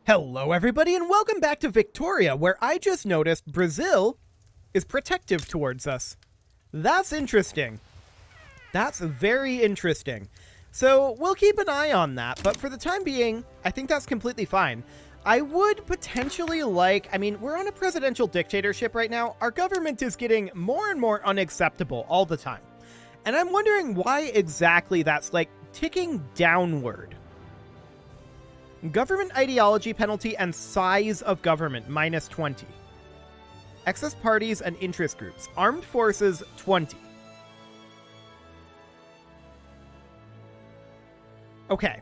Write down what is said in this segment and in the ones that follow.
Hello everybody and welcome back to Victoria, where I just noticed Brazil is protective towards us. That's interesting. That's very interesting. So we'll keep an eye on that, but for the time being, I think that's completely fine. I would potentially we're on a presidential dictatorship right now. Our government is getting more and more unacceptable all the time. And I'm wondering why exactly that's ticking downward. Government ideology penalty and size of government, minus 20. Excess parties and interest groups. Armed forces, 20. Okay.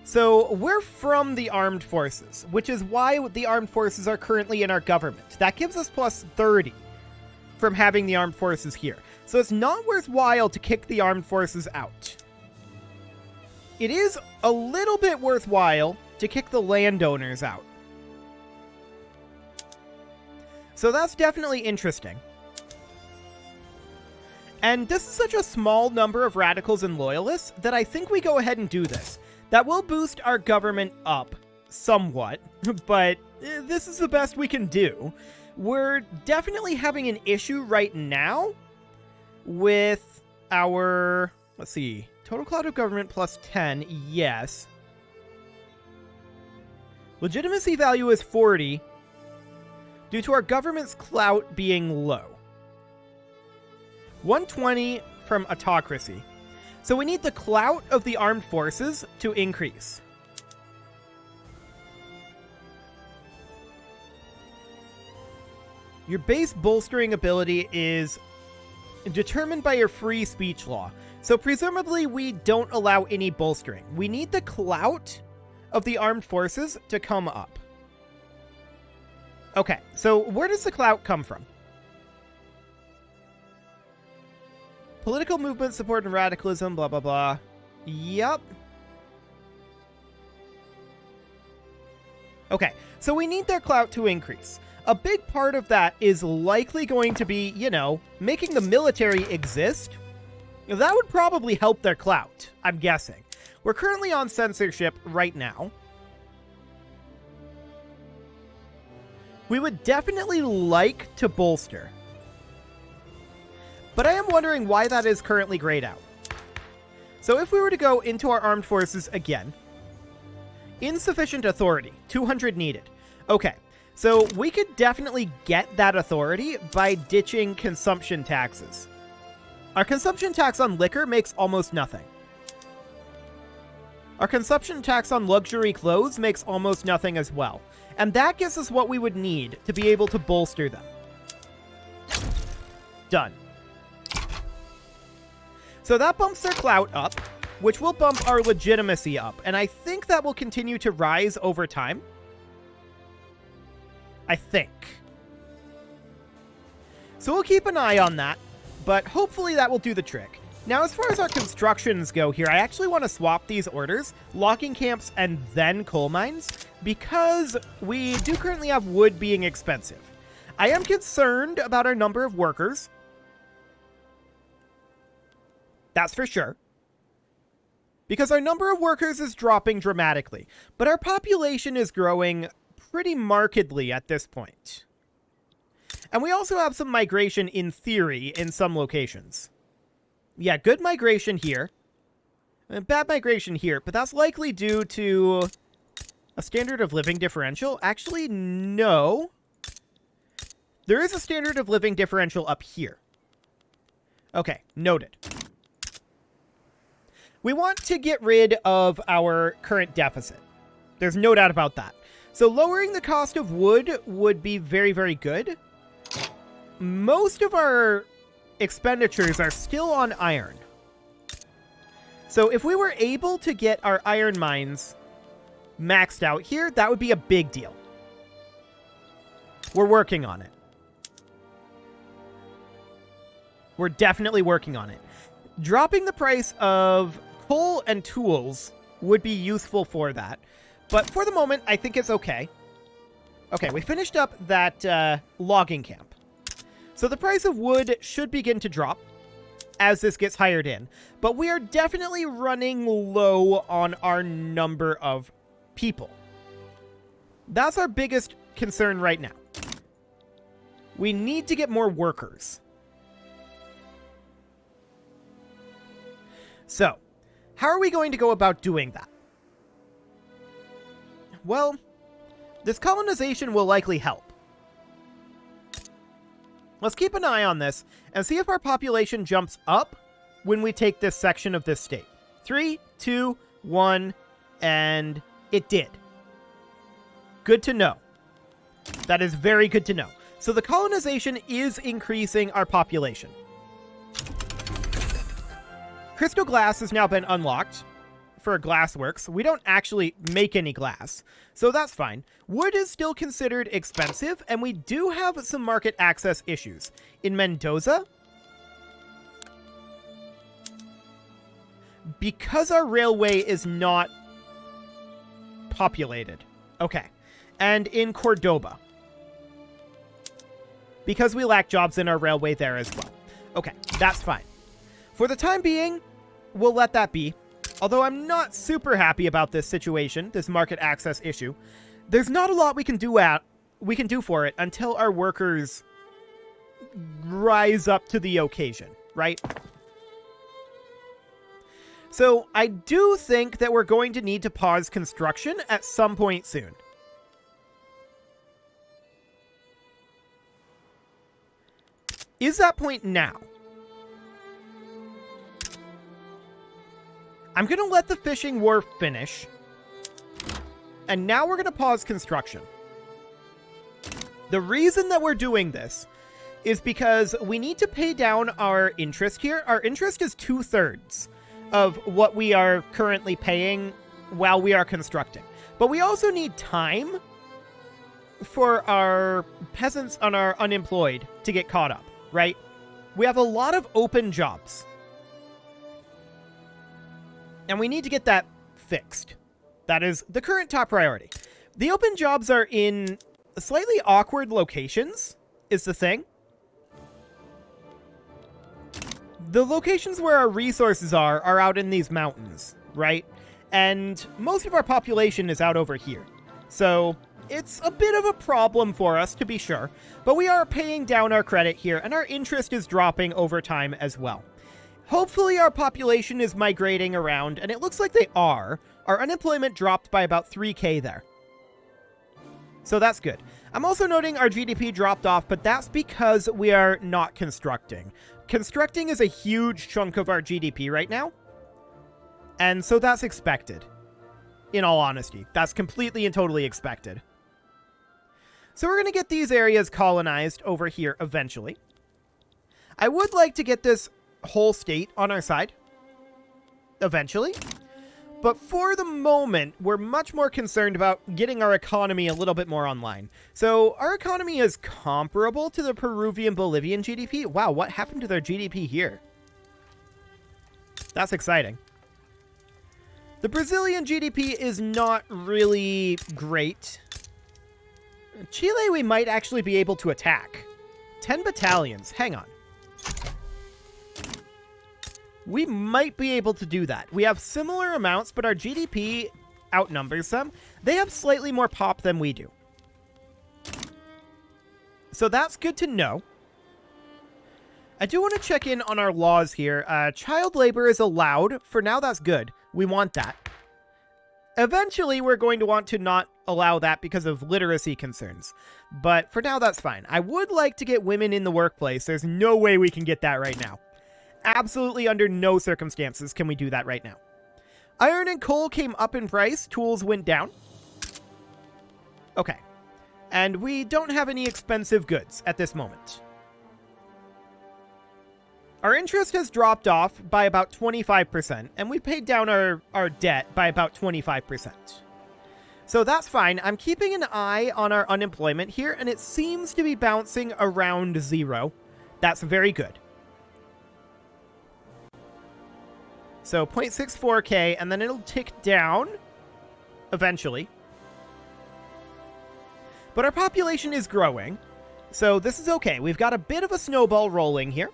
So, we're from the armed forces, which is why the armed forces are currently in our government. That gives us plus 30 from having the armed forces here. So it's not worthwhile to kick the armed forces out. It is a little bit worthwhile to kick the landowners out. So that's definitely interesting. And this is such a small number of radicals and loyalists that I think we go ahead and do this. That will boost our government up somewhat, but this is the best we can do. We're definitely having an issue right now with our, let's see, total clout of government plus 10, yes. Legitimacy value is 40 due to our government's clout being low. 120 from autocracy. So we need the clout of the armed forces to increase. Your base bolstering ability is determined by your free speech law. So presumably we don't allow any bolstering. We need the clout of the armed forces to come up. Okay, so where does the clout come from? Political movement, support, and radicalism, blah, blah, blah. Yup. Okay, so we need their clout to increase. A big part of that is likely going to be, making the military exist. That would probably help their clout, I'm guessing. We're currently on censorship right now. We would definitely like to bolster. But I am wondering why that is currently grayed out. So if we were to go into our armed forces again, insufficient authority, 200 needed. Okay, so we could definitely get that authority by ditching consumption taxes. Our consumption tax on liquor makes almost nothing. Our consumption tax on luxury clothes makes almost nothing as well. And that gives us what we would need to be able to bolster them. Done. So that bumps their clout up, which will bump our legitimacy up. And I think that will continue to rise over time. I think. So we'll keep an eye on that, but hopefully that will do the trick. Now, as far as our constructions go here, I actually want to swap these orders, logging camps and then coal mines, because we do currently have wood being expensive. I am concerned about our number of workers. That's for sure. Because our number of workers is dropping dramatically, but our population is growing pretty markedly at this point. And we also have some migration in theory in some locations. Yeah, good migration here. Bad migration here, but that's likely due to a standard of living differential. Actually, no. There is a standard of living differential up here. Okay, noted. We want to get rid of our current deficit. There's no doubt about that. So lowering the cost of wood would be very, very good. Most of our expenditures are still on iron. So if we were able to get our iron mines maxed out here, that would be a big deal. We're working on it. We're definitely working on it. Dropping the price of coal and tools would be useful for that. But for the moment, I think it's okay. Okay, we finished up that logging camp. So the price of wood should begin to drop as this gets hired in. But we are definitely running low on our number of people. That's our biggest concern right now. We need to get more workers. So, how are we going to go about doing that? Well, this colonization will likely help. Let's keep an eye on this and see if our population jumps up when we take this section of this state. 3, 2, 1, and it did. Good to know. That is very good to know. So the colonization is increasing our population. Crystal glass has now been unlocked for glassworks. We don't actually make any glass, so that's fine. Wood is still considered expensive, and we do have some market access issues. In Mendoza, because our railway is not populated. Okay. And in Cordoba, because we lack jobs in our railway there as well. Okay, that's fine. For the time being, we'll let that be. Although I'm not super happy about this situation, this market access issue. There's not a lot we can do for it until our workers rise up to the occasion, right? So I do think that we're going to need to pause construction at some point soon. Is that point now? I'm going to let the fishing war finish. And now we're going to pause construction. The reason that we're doing this is because we need to pay down our interest here. Our interest is 2/3 of what we are currently paying while we are constructing. But we also need time for our peasants and our unemployed to get caught up, right? We have a lot of open jobs. And we need to get that fixed. That is the current top priority. The open jobs are in slightly awkward locations, is the thing. The locations where our resources are out in these mountains, right? And most of our population is out over here. So it's a bit of a problem for us, to be sure. But we are paying down our credit here, and our interest is dropping over time as well. Hopefully our population is migrating around, and it looks like they are. Our unemployment dropped by about 3K there. So that's good. I'm also noting our GDP dropped off, but that's because we are not constructing. Constructing is a huge chunk of our GDP right now. And so that's expected. In all honesty, that's completely and totally expected. So we're going to get these areas colonized over here eventually. I would like to get this whole state on our side eventually, but for the moment we're much more concerned about getting our economy a little bit more online. So our economy is comparable to the Peruvian-Bolivian GDP. Wow, what happened to their GDP here? That's exciting. The Brazilian GDP is not really great. Chile we might actually be able to attack. 10 battalions, hang on. We might be able to do that. We have similar amounts, but our GDP outnumbers them. They have slightly more pop than we do. So that's good to know. I do want to check in on our laws here. Child labor is allowed. For now, that's good. We want that. Eventually, we're going to want to not allow that because of literacy concerns. But for now, that's fine. I would like to get women in the workplace. There's no way we can get that right now. Absolutely under no circumstances can we do that right now. Iron and coal came up in price. Tools went down. Okay. And we don't have any expensive goods at this moment. Our interest has dropped off by about 25%, and we paid down our debt by about 25%. So that's fine. I'm keeping an eye on our unemployment here, and it seems to be bouncing around 0. That's very good. So 0.64K, and then it'll tick down eventually. But our population is growing, so this is okay. We've got a bit of a snowball rolling here.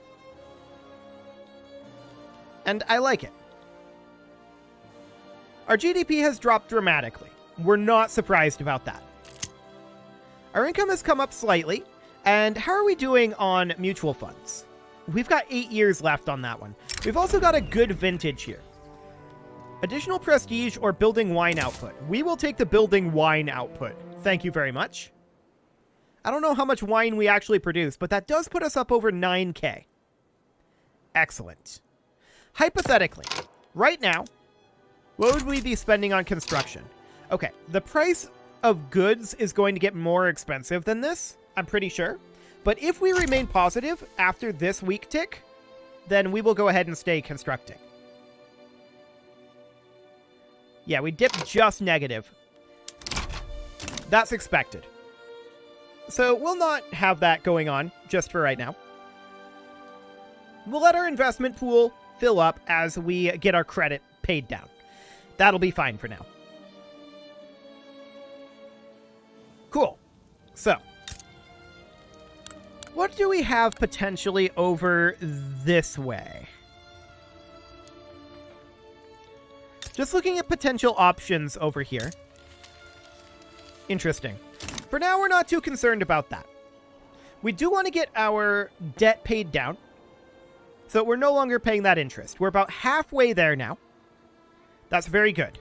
And I like it. Our GDP has dropped dramatically. We're not surprised about that. Our income has come up slightly. And how are we doing on mutual funds? We've got 8 years left on that one. We've also got a good vintage here. Additional prestige or building wine output. We will take the building wine output. Thank you very much. I don't know how much wine we actually produce, but that does put us up over 9K. Excellent. Hypothetically, right now, what would we be spending on construction? Okay, the price of goods is going to get more expensive than this, I'm pretty sure. But if we remain positive after this week tick, then we will go ahead and stay constructing. Yeah, we dipped just negative. That's expected. So we'll not have that going on just for right now. We'll let our investment pool fill up as we get our credit paid down. That'll be fine for now. Cool. So, what do we have potentially over this way? Just looking at potential options over here. Interesting. For now, we're not too concerned about that. We do want to get our debt paid down, so we're no longer paying that interest. We're about halfway there now. That's very good.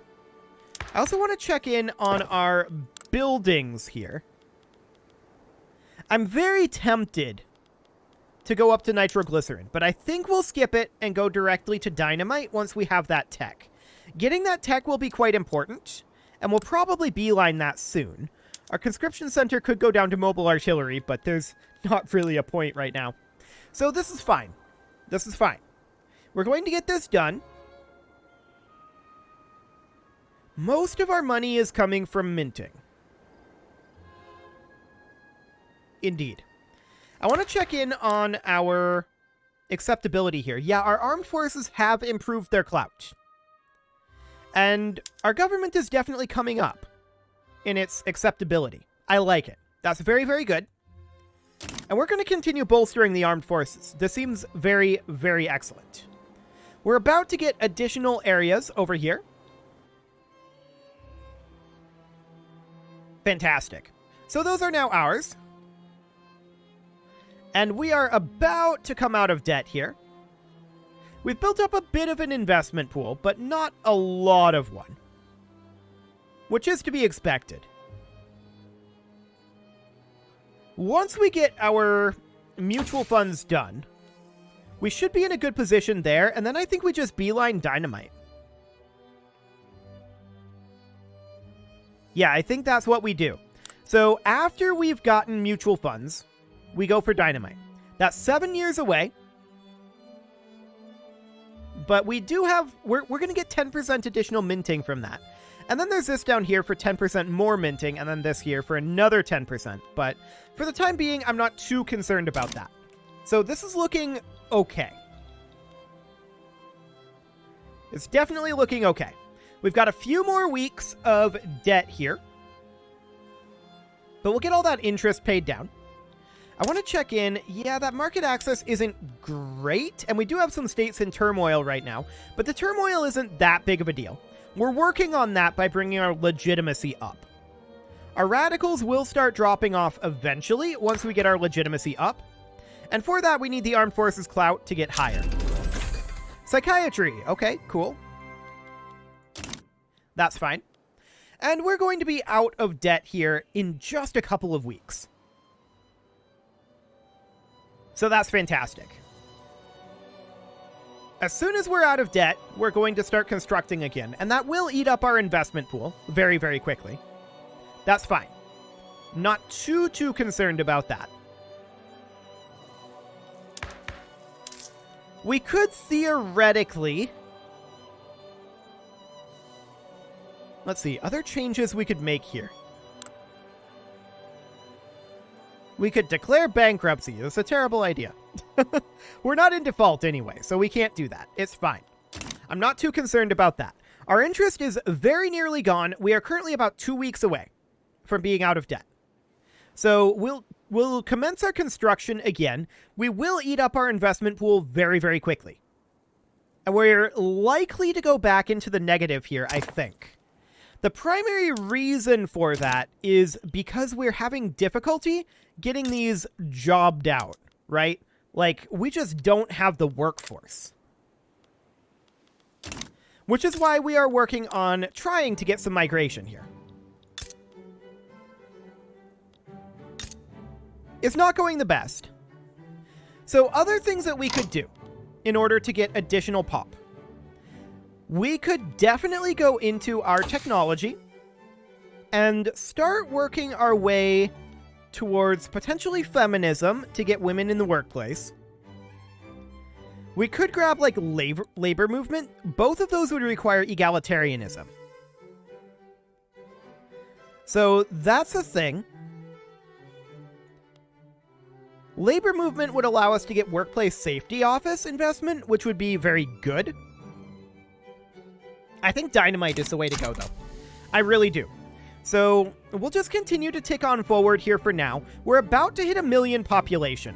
I also want to check in on our buildings here. I'm very tempted to go up to nitroglycerin, but I think we'll skip it and go directly to dynamite once we have that tech. Getting that tech will be quite important, and we'll probably beeline that soon. Our conscription center could go down to mobile artillery, but there's not really a point right now. So this is fine. This is fine. We're going to get this done. Most of our money is coming from minting. Indeed. I want to check in on our acceptability here. Yeah, our armed forces have improved their clout. And our government is definitely coming up in its acceptability. I like it. That's very, very good. And we're going to continue bolstering the armed forces. This seems very, very excellent. We're about to get additional areas over here. Fantastic. So those are now ours. And we are about to come out of debt here. We've built up a bit of an investment pool, but not a lot of one. Which is to be expected. Once we get our mutual funds done, we should be in a good position there, and then I think we just beeline dynamite. Yeah, I think that's what we do. So after we've gotten mutual funds, we go for dynamite. That's 7 years away. But we do have... We're going to get 10% additional minting from that. And then there's this down here for 10% more minting, and then this here for another 10%. But for the time being, I'm not too concerned about that. So this is looking okay. It's definitely looking okay. We've got a few more weeks of debt here. But we'll get all that interest paid down. I want to check in. Yeah, that market access isn't great, and we do have some states in turmoil right now, but the turmoil isn't that big of a deal. We're working on that by bringing our legitimacy up. Our radicals will start dropping off eventually once we get our legitimacy up, and for that we need the armed forces clout to get higher. Psychiatry. Okay, cool. That's fine. And we're going to be out of debt here in just a couple of weeks. So that's fantastic. As soon as we're out of debt, we're going to start constructing again, and that will eat up our investment pool very, very quickly. That's fine. Not too concerned about that. We could theoretically... Let's see, other changes we could make here. We could declare bankruptcy. That's a terrible idea. We're not in default anyway, so we can't do that. It's fine. I'm not too concerned about that. Our interest is very nearly gone. We are currently about 2 weeks away from being out of debt. So we'll commence our construction again. We will eat up our investment pool very, very quickly. And we're likely to go back into the negative here, I think. The primary reason for that is because we're having difficulty getting these jobbed out, right? Like, we just don't have the workforce. Which is why we are working on trying to get some migration here. It's not going the best. So other things that we could do in order to get additional pop. We could definitely go into our technology and start working our way towards potentially feminism to get women in the workplace. We could grab like labor movement. Both of those would require egalitarianism. So that's a thing. Labor movement would allow us to get workplace safety office investment, which would be very good. I think dynamite is the way to go, though. I really do. So we'll just continue to tick on forward here for now. We're about to hit 1 million population.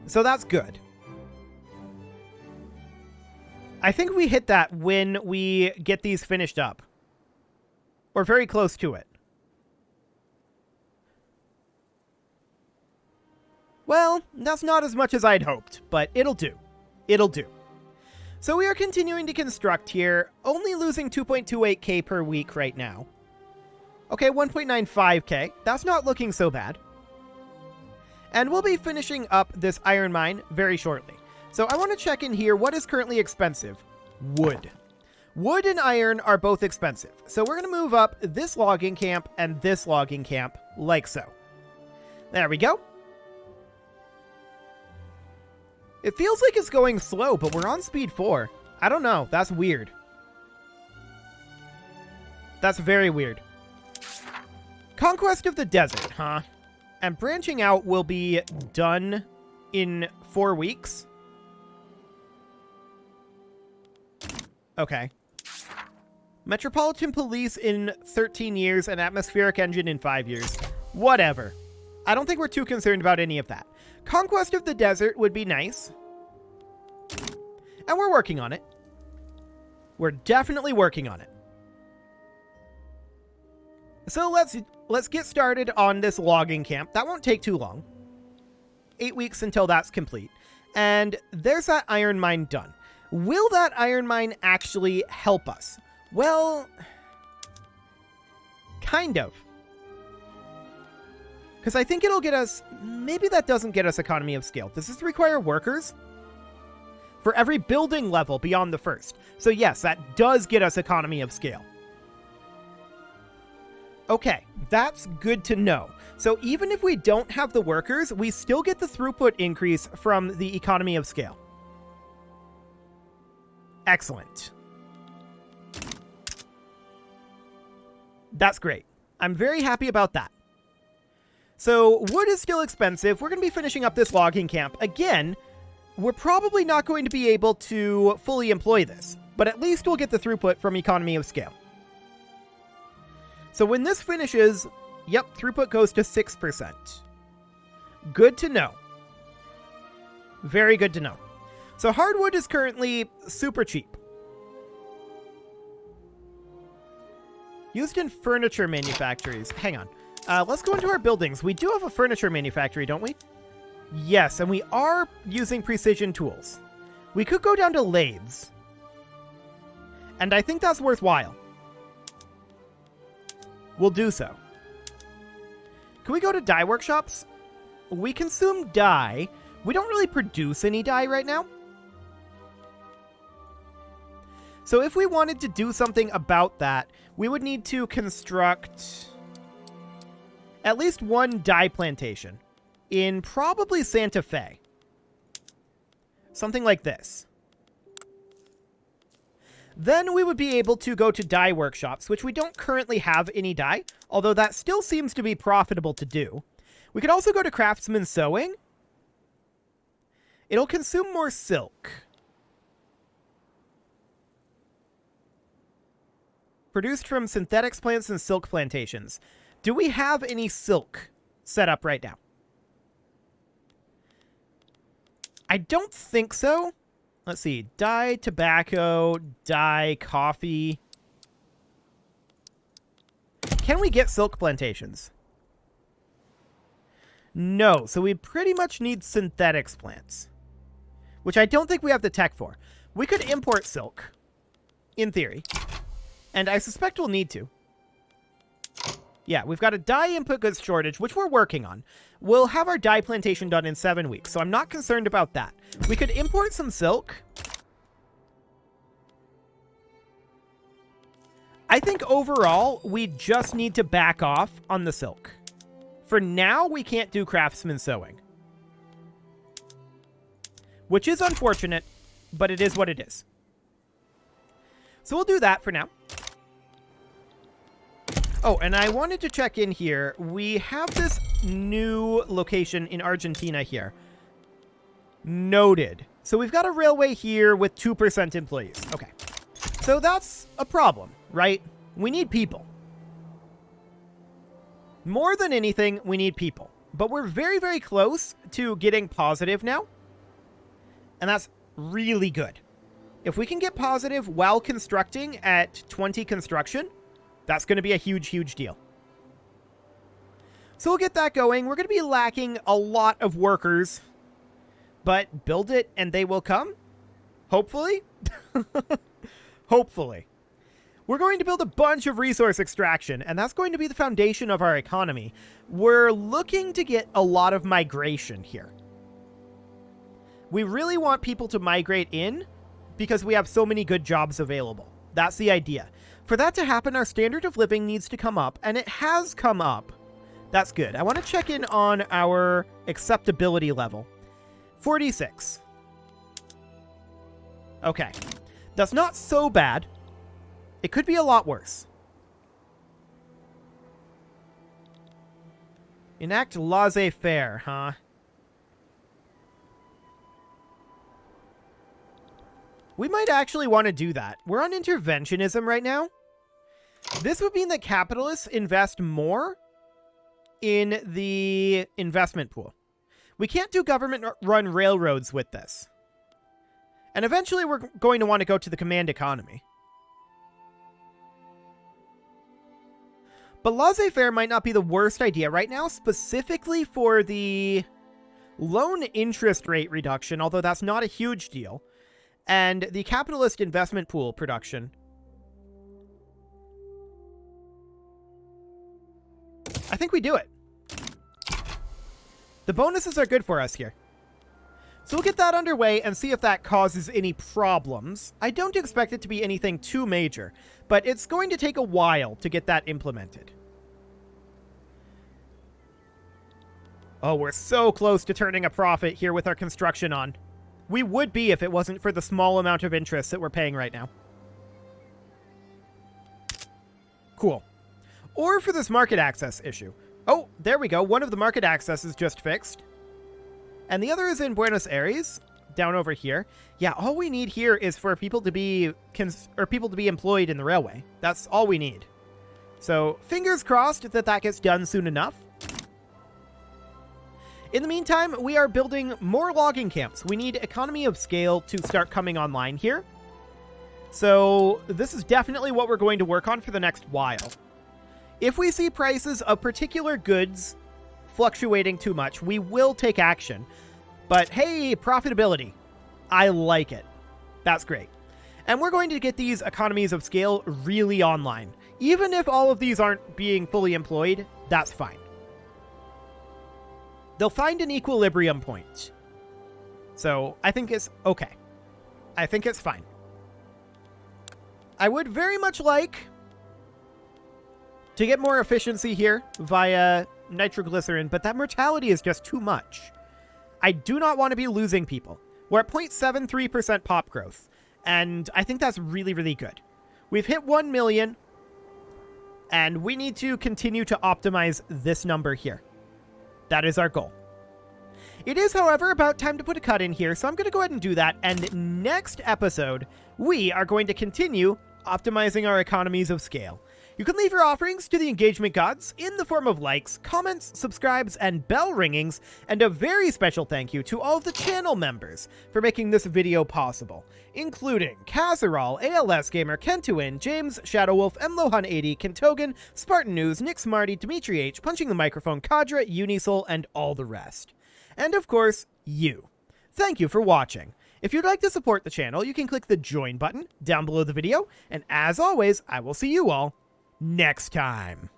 So that's good. I think we hit that when we get these finished up. Or very close to it. Well, that's not as much as I'd hoped, but it'll do. It'll do. So we are continuing to construct here, only losing 2.28k per week right now. Okay, 1.95k. That's not looking so bad. And we'll be finishing up this iron mine very shortly. So I want to check in here. What is currently expensive? Wood. Wood and iron are both expensive. So we're going to move up this logging camp and this logging camp like so. There we go. It feels like it's going slow, but we're on speed 4. I don't know. That's weird. That's very weird. Conquest of the desert, huh? And branching out will be done in 4 weeks. Okay. Metropolitan Police in 13 years and Atmospheric Engine in 5 years. Whatever. I don't think we're too concerned about any of that. Conquest of the desert would be nice. And we're working on it. We're definitely working on it. So let's get started on this logging camp. That won't take too long. 8 weeks until that's complete. And there's that iron mine done. Will that iron mine actually help us? Well, kind of. Because I think it'll get us... Maybe that doesn't get us economy of scale. Does this require workers? For every building level beyond the first. So yes, that does get us economy of scale. Okay, that's good to know. So even if we don't have the workers, we still get the throughput increase from the economy of scale. Excellent. That's great. I'm very happy about that. So wood is still expensive. We're going to be finishing up this logging camp. Again, we're probably not going to be able to fully employ this, but at least we'll get the throughput from economy of scale. So when this finishes, yep, throughput goes to 6%. Good to know. Very good to know. So hardwood is currently super cheap. Used in furniture manufactories. Hang on. Let's go into our buildings. We do have a furniture manufactory, don't we? Yes, and we are using precision tools. We could go down to lathes. And I think that's worthwhile. We'll do so. Can we go to dye workshops? We consume dye. We don't really produce any dye right now. So if we wanted to do something about that, we would need to construct at least one dye plantation in probably Santa Fe. Something like this. Then we would be able to go to dye workshops, which we don't currently have any dye, although that still seems to be profitable to do. We could also go to craftsman sewing. It'll consume more silk. Produced from synthetics plants and silk plantations. Do we have any silk set up right now? I don't think so. Let's see. Dye tobacco, dye coffee. Can we get silk plantations? No, so we pretty much need synthetics plants, which I don't think we have the tech for. We could import silk, in theory, and I suspect we'll need to. Yeah, we've got a dye input goods shortage, which we're working on. We'll have our dye plantation done in 7 weeks, so I'm not concerned about that. We could import some silk. I think overall, we just need to back off on the silk. For now, we can't do craftsman sewing, which is unfortunate, but it is what it is. So we'll do that for now. Oh, and I wanted to check in here. We have this new location in Argentina here. Noted. So we've got a railway here with 2% employees. Okay. So that's a problem, right? We need people. More than anything, we need people. But we're very, very close to getting positive now. And that's really good. If we can get positive while constructing at 20 construction, that's going to be a huge, huge deal. So we'll get that going. We're going to be lacking a lot of workers. But build it and they will come. Hopefully. Hopefully. We're going to build a bunch of resource extraction, and that's going to be the foundation of our economy. We're looking to get a lot of migration here. We really want people to migrate in because we have so many good jobs available. That's the idea. For that to happen, our standard of living needs to come up, and it has come up. That's good. I want to check in on our acceptability level. 46. Okay. That's not so bad. It could be a lot worse. Enact laissez-faire, huh? We might actually want to do that. We're on interventionism right now. This would mean that capitalists invest more in the investment pool. We can't do government-run railroads with this. And eventually we're going to want to go to the command economy. But laissez-faire might not be the worst idea right now, specifically for the loan interest rate reduction, although that's not a huge deal, and the capitalist investment pool production. I think we do it. The bonuses are good for us here. So we'll get that underway and see if that causes any problems. I don't expect it to be anything too major, but it's going to take a while to get that implemented. Oh, we're so close to turning a profit here with our construction on. We would be if it wasn't for the small amount of interest that we're paying right now. Cool. Or for this market access issue. Oh, there we go. One of the market access is just fixed. And the other is in Buenos Aires, down over here. Yeah, all we need here is for people to be employed in the railway. That's all we need. So, fingers crossed that that gets done soon enough. In the meantime, we are building more logging camps. We need economy of scale to start coming online here. So, this is definitely what we're going to work on for the next while. If we see prices of particular goods fluctuating too much, we will take action. But hey, profitability. I like it. That's great. And we're going to get these economies of scale really online. Even if all of these aren't being fully employed, that's fine. They'll find an equilibrium point. So I think it's okay. I think it's fine. I would very much like to get more efficiency here via nitroglycerin, but that mortality is just too much. I do not want to be losing people. We're at 0.73% pop growth, and I think that's really, really good. We've hit 1 million, and we need to continue to optimize this number here. That is our goal. It is, however, about time to put a cut in here, so I'm going to go ahead and do that, and next episode, we are going to continue optimizing our economies of scale. You can leave your offerings to the engagement gods in the form of likes, comments, subscribes, and bell ringings, and a very special thank you to all of the channel members for making this video possible, including Kazarol, ALS Gamer, Kentuin, James, Shadowwolf, Mlohan80, Kentogan, Spartan News, Nick Smarty, Dimitri H, Punching the Microphone, Kadra, Unisol, and all the rest. And of course, you. Thank you for watching. If you'd like to support the channel, you can click the join button down below the video, and as always, I will see you all next time.